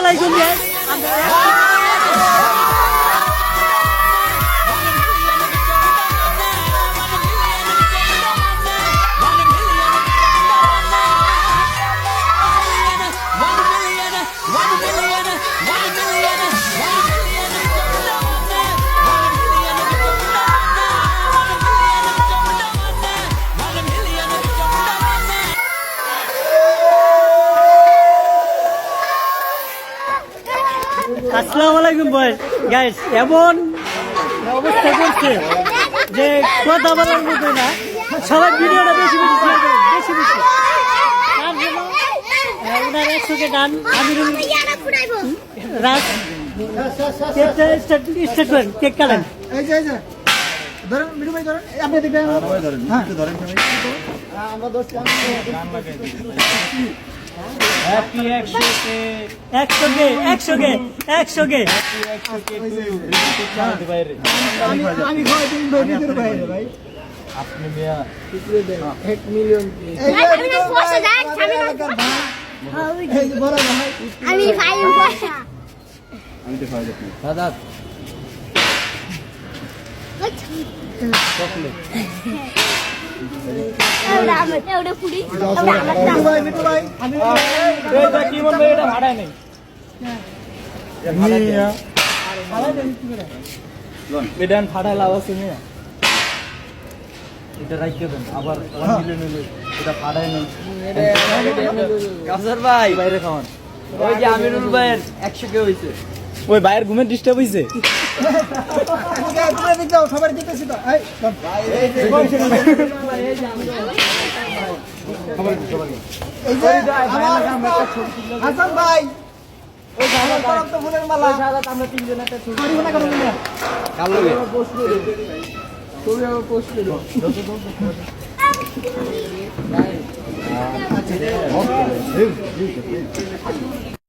আলাইকুম আসসালামু আলাইকুম বয় গাইস। এমন অবস্থা করছে যে কথা বলার মতো না। সবাই ভিডিওটা বেশি বেশি শেয়ার করেন, বেশি বেশি। ওনার 100 গান আমিরুল রাজ স্টার্ট করেন, কেক কাটেন। ধরেন মিঠু ভাই, ধরেন আপনি দেখবেন, ধরেন আমরা 10 গান লাগাই দিই। হ্যাপি 100 কে আমি খাওয়াই দিন ভাই, ভিতরে বাইরে ভাই আপনি মিয়া 1 মিলিয়ন এই বড় ভাই আমি খাই পয়সা আমি তো খাওয়াই দিই দাদা চকলেট মিঠু ভাই আমি কি বলবো, এটা ভাড়া নেই এটা ভাড়া লাভ আছে না, এটা রাখিয়ে দেন। আবার 1 মিলিয়ন হলো, এটা ভাড়ায় নেই। কাফসার ভাই বাইরে খাওয়ান, ওই যে আমিরুল ভাইয়ের 100 কে হইছে, ওই ভাইয়ের ঘুমের ডিস্টার্ব হইছে। সবাই দিতেছি তো হাসান ভাই, ওই ফুলের মালা আমরা 3 জন একটা ছবি পোস্ট করে